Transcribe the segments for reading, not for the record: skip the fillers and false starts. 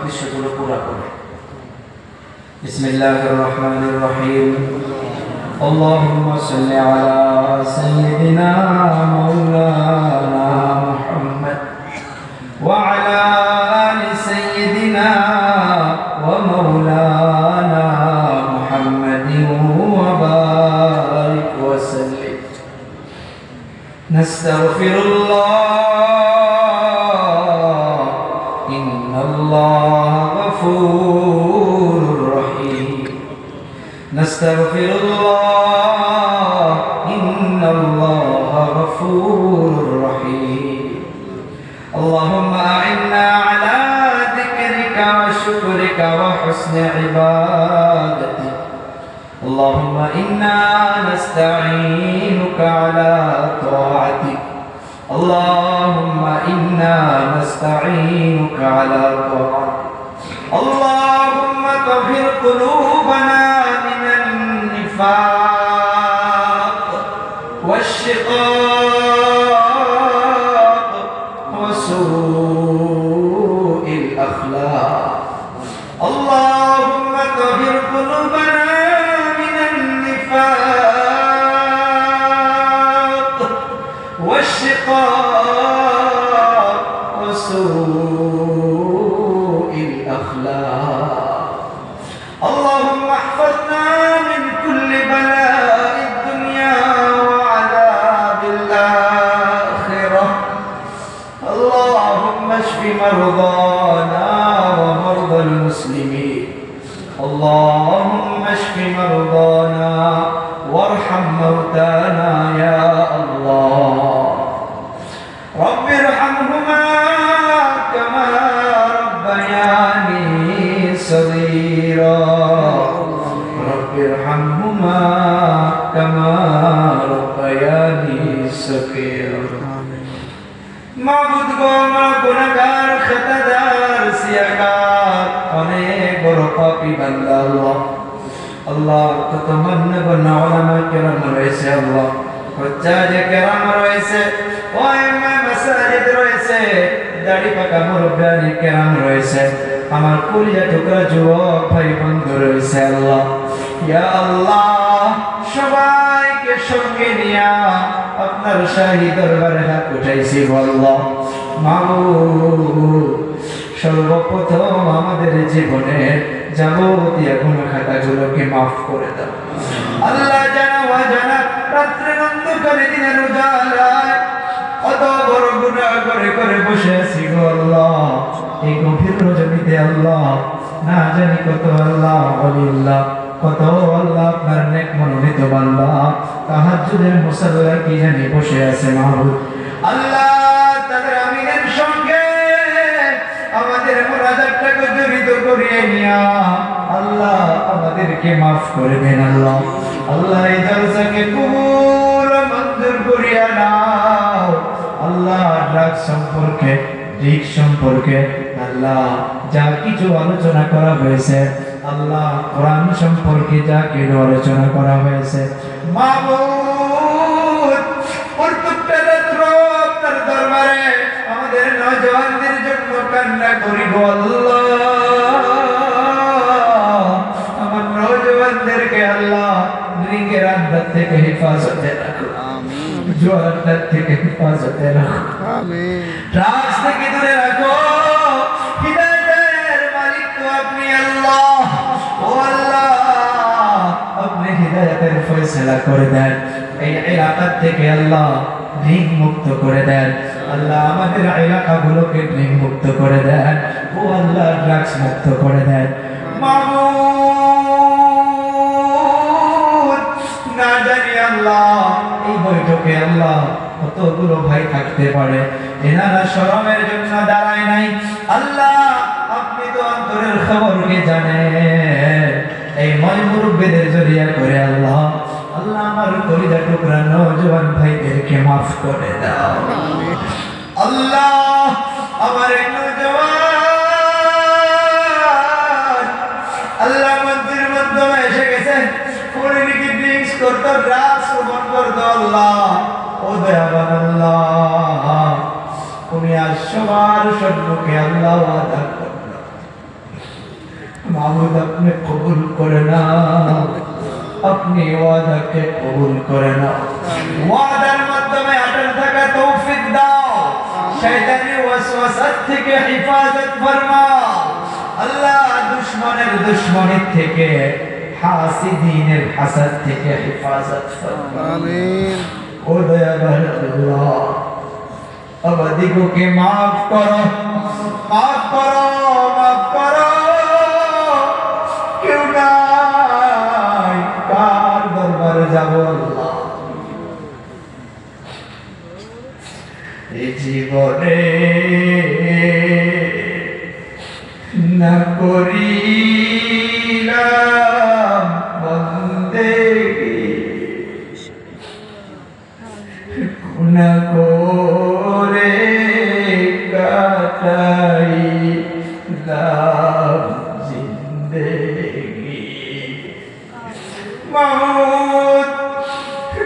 উদ্দেশ্যগুলো পুরো করে। বিসমিল্লাহির রহমানির রহিম। আল্লাহুম্মা সাল্লি আলা সাইয়্যিদিনা মাওলানা মুহাম্মদ ওয়া আলা আলি সাইয়্যিদিনা ওয়া মাওলানা মুহাম্মাদিন ওয়া বারিক ওয়া সাল্লিম। নাস্তাগফিরুল্লাহ ইন্নাল্লাহা গফুরুর রহিম। নাস্তাগফিরুল্লাহ ইন্নাল্লাহা গফুরুর রহিম। আল্লাহুম্মা আ'inna আলা যিকরিকা ওয়া শুকরিকা ওয়া হুসনি ইবাদাতিক। আল্লাহুম্মা ইন্না নাস্তাঈনুকা আলা তাআতিক। আল্লাহুম্মা ইন্না নাস্তাঈনুকা আলা তাআতিক। আল্লাহুম্মা তাহহির কুলুবানা মিনান নিফাক ওয়াশ-শিকাক ওয়া সু'ইল আখলাক। আল্লাহুম্মা তাহহির কুলুবানা মিনান নিফাক ওয়াশ-শিকাক ওয়া সু'ইল আখলাক। اللهم احفظنا من كل بلاء الدنيا وعذاب الآخرة. اللهم اشف مرضانا ومرضى المسلمين. اللهم اشف مرضانا وارحم موتانا يا الله. رب ارحمهما كما ربياني صغيرا. رب ارحمهما كما ربياني صغيرا. মাবুদ গো, আমরা গুনাহগার, খাতাদার, সিয়াকার, অনেক বড় পাপী বান্দা। আল্লাহ আল্লাহ কত মান্যগণ্য উলামা কিরাম রয়েছে, আল্লাহ হুজ্জাজে কিরাম রয়েছে, ওয়াইমা মাসাজিদ রয়েছে, দাড়ি পাকা মুরব্বিয়ানে কিরাম রয়েছে, আমার কলিজা টুকরা যুবক ভাই বন্ধু রয়েছে। আল্লাহ ইয়া আল্লাহ সবাইকে সঙ্গে নিয়া আপনার শাহী দরবারে হাত উঠাইছি। আল্লাহ মাবুদ, সর্বপ্রথম আমাদের জীবনের যাবতীয় গুনাহ খাতাগুলোকে মাফ করে দাও। আল্লাহ জানা অজানা রাত্রের অন্ধকারে দিনের উজালায় কত বড় গুনাহ করে করে বসে আছি গো আল্লাহ। এই গভীর রজনীতে আল্লাহ না জানি কত আল্লাহ ওয়ালিল্লাহ, কত আল্লাহ আপনার নেক মনোনীত বান্দা তাহাজ্জুদের মুসাল্লায় কি জানি বসে আছে মাহবুব। আল্লাহ তাদের আমিনের সঙ্গে আমাদের মুনাজাতটাকে জড়িত করিয়ে নিয়া আল্লাহ আমাদেরকে মাফ করে দেন। আল্লাহ আল্লাহ এই জলসাকে কবুল মঞ্জুর করিয়া নাও। আল্লাহ ড্রাগ সম্পর্কে, রিক সম্পর্কে আল্লাহ যা কিছু আলোচনা করা হয়েছে, আল্লাহ কোরআন সম্পর্কে যা কিছু আলোচনা করা হয়েছে, মাবুদ প্রত্যেকটা রাত্র আপনার দরবারে আমাদের নওজওয়ানদের জন্য কান্না করি গো আল্লাহ। আমার নওজওয়ানদেরকে আল্লাহ রিঙ্গের আন্দাজ থেকে হেফাজতে রাখো, জোয়ার থেকে হেফাজতে রাখো, ড্রাগস থেকে দূরে রাখো। হিদায়াতের মালিক তো আপনি আল্লাহ। ও আল্লাহ, আপনি হিদায়াতের ফয়সালা করে দেন, এই এলাকা থেকে আল্লাহ ঋণ মুক্ত করে দেন। আল্লাহ আমাদের এলাকাগুলোকে ঋণ মুক্ত করে দেন। ও আল্লাহ ড্রাগস মুক্ত করে দেন। মাবুদ না জানি আল্লাহ এই বৈঠকে আল্লাহ কতগুলো ভাই থাকতে পারে, এনারা শরমের জন্য দাঁড়ায় নাই। আল্লাহ আপনি তো অন্তরের খবরকে জানেন। এই ময় মুরব্বিদের জড়িয়া করে আল্লাহ আল্লাহ আমার কলিজা টুকরা নওজওয়ান ভাইদেরকে মাফ করে দাও। আল্লাহ আমার এক নওজওয়ান আল্লাহ মন্দির মাধ্যমে এসে গেছে, পরিণীতি ড্রিঙ্কস করতো, ড্রাগস সেবন করতো। আল্লাহ ও দয়াবান আল্লাহ, উনি আজ সবার সম্মুখে আল্লাহ ওয়াদা করলো মাবুদ আপনি কবুল করে নাও, আপনি ওয়াদাকে কবুল করে নাও, ওয়াদার মাধ্যমে অটল থাকা তৌফিক দাও, শয়তানি ওয়াসওয়াসা থেকে হিফাজত ফরমাও আল্লাহ, দুশমনের দুশমনি থেকে, হাসিদিনের হাসাদ থেকে হিফাজত ফরমাও আমিন। ও দয়াবান আল্লাহ अवधिको के माफ करो, माफ करो, माफ करो, क्यों ना कार दरबार जाबो अल्लाह, ए जीवने न करिलाम बंदेगी गुनाह को जिंदगी मामूद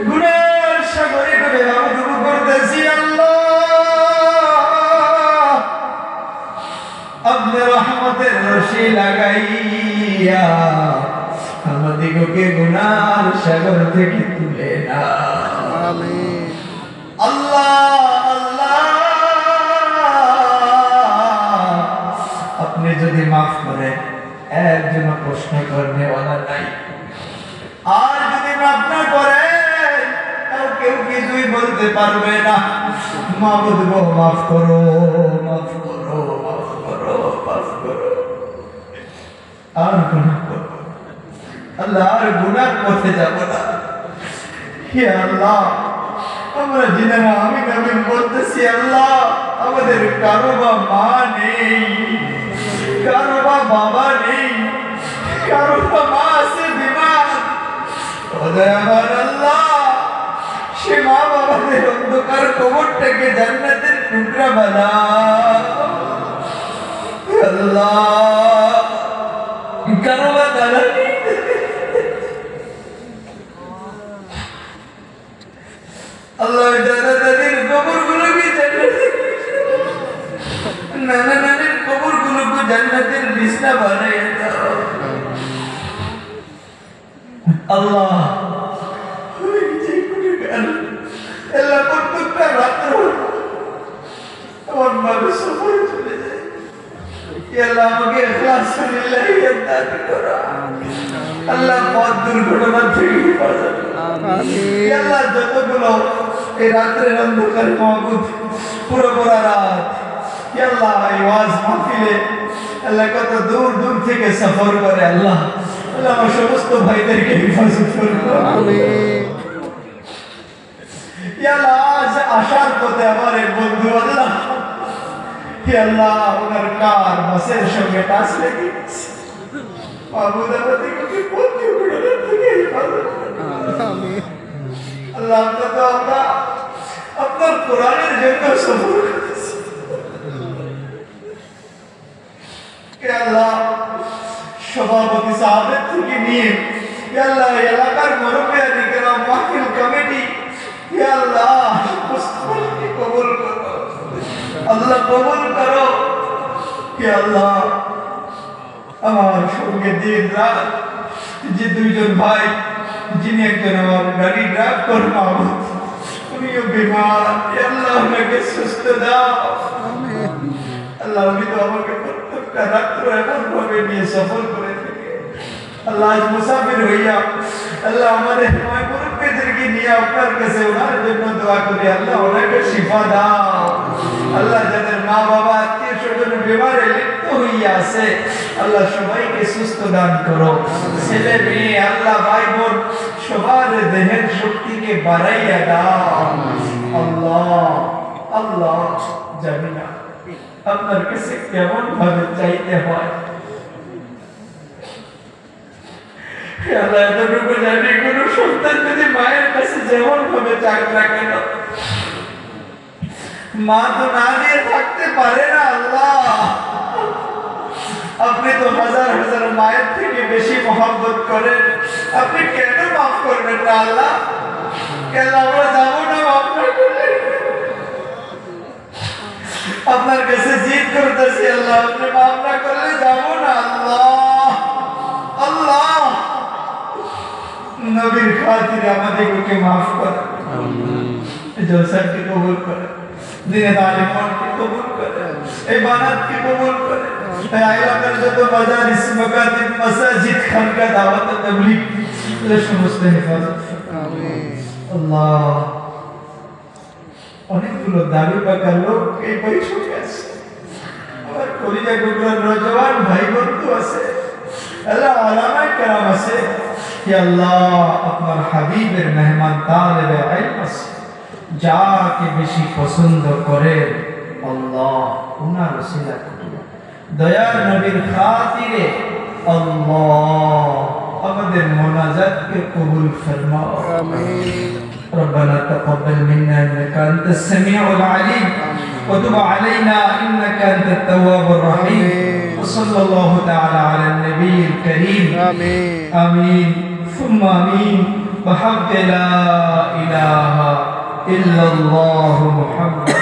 गुनाह सागरे डूबे मामूद करतेছি আল্লাহ, अपने रहमतेर रশি লাগাইয়া আমাদিগকে গুনার সাগর থেকে তুলে নাও আমিন। আল্লাহ যদি মাফ করে একজন প্রশ্ন করনে वाला নাই, আর যদি মাফ না করে তাও কেউ কিছুই বলতে পারবে না। মাবুদ গো মাফ করো, মাফ করো, মাফ করো, মাফ করো, আর গুনাহ করব আল্লাহ, আর গুনাহ করতে যাব না। হে আল্লাহ আমরা জিনেরা আমি নবী বলতেছি আল্লাহ, আমাদের কারো বা মা নেই, কারো বাবা নেই, কারো মা আছে বিমার, ওদের আল্লাহ সে মা বাবাদের অন্ধকার কবরটাকে জান্নাতের টুকরা বানাও আল্লাহ। কারো বা দাদা নেই আল্লাহ, দাদা দাদির কবরগুলোকে জান্নাতের, নানা নানির কবরগুলোকে জান্নাতের বিছনা বানিয়ে দাও আল্লাহ। আল্লাহ প্রত্যেকটা রাত্র আমার মাকে সফরে চলে যায়, আল্লাহ আমাকে ইখলাস লিল্লাহি দান করো আল্লাহ, পথ দুর্ঘটনা থেকে হেফাজত আমিন। আল্লাহ যতগুলো এই রাত্রের অন্ধকার মাহবুব পুরো রাত আল্লাহ এই ওয়াজ মাহফিলে আল্লাহ কত দূর দূর থেকে সফর করে আল্লাহ, আল্লাহ আমার সমস্ত ভাইদেরকে হেফাজত করো আমিন। আল্লাহ আজ আসার পথে আমার এক বন্ধু আল্লাহ, হে আল্লাহ ওনার কার বাসের সঙ্গে টাচ লেগে গেছে, মাহবুব আমাদেরকে পথ দুর্ঘটনা থেকে হেফাজত আমিন। আল্লাহ আমরা আপনার কোরআনের জন্য সফর করেছি আল্লাহ, সভাপতি সাহেবের থেকে নিয়ে আল্লাহ এলাকার মুরব্বিয়ানি কেরাম, মাহফিল কমিটি আল্লাহ মুস্তফাকে কবুল করো আল্লাহ, কবুল করো আল্লাহ। আমার সঙ্গে দিন রাত যে দুইজন ভাই, যিনি একজন আমার গাড়ি ড্রাইভ করেন মাহবুব, উনিও বিমার আল্লাহ, ওনাকে সুস্থ দাও আল্লাহ। উনি তো আমাকে প্রত্যেকটা রাত্র এমন ভাবে নিয়ে সফর করে থাকে আল্লাহ, আজ মুসাফির হইয়া আল্লাহ আমাদের নয় মুরব্বিদেরকে নিয়ে আপনার কাছে ওনার জন্য দোয়া করি আল্লাহ, ওনাকে শিফা দাও আল্লাহ। যাদের মা বাবা আত্মীয় স্বজন বিমারে লিপ্ত হইয়া আছে আল্লাহ, সবাইকে সুস্থ দান করো, ছেলে মেয়ে আল্লাহ ভাই বোন সবার দেহের শক্তিকে বাড়াইয়া দাও আল্লাহ। আল্লাহ জানি না আপনার কাছে কেমন ভাবে চাইতে হয় আল্লাহ, এতটুকু জানি কোন সন্তান যদি মায়ের কাছে যেমন ভাবে চাক না কেন, মা তো না দিয়ে থাকতে পারে না আল্লাহ। আপনি তো হাজার হাজার মায়ের থেকে বেশি মহব্বত করেন, আপনি কেন মাফ করবেন না আল্লাহ? কেন আমরা যাবো না মাফ না করলে? আপনার কাছে জিদ করতেছি আল্লাহ, আপনি মাফ না করলে যাবো না আল্লাহ। করে আমাদেরকে মাফ করে জলসাকে কবুল করে দিনে তালিমকে কবুল করে ইবাদতকে কবুল করে আইলাকার যত মাজারিস মাকাতিব মাসাজিদ খানকা দাওয়াত তাবলীগ এর সমস্ত হেফাজত আমিন আল্লাহ অনেকগুলো দাবি পাকার লোক এই বৈঠকে আছে আমার কলিজা টুকরার নওজওয়ান ভাই বন্ধু আছে আল্লাহ উলামায়ে কেরাম আছে কি আল্লাহ আপনার হাবিবের মেহমান তালেবে ইলম আছে যাকে বেশি পছন্দ করে আল্লাহ উনার ওসিলা করে দয়ার নবীর খাতিরে আল্লাহ আমাদের মুনাজাতকে কবুল ফরমাও আমিন ربنا تقبل منا انك انت السميع العليم وتب علينا انك انت التواب الرحيم وصلى الله تعالى على النبي الكريم امين امين ثم امين بحق لا اله الا الله محمد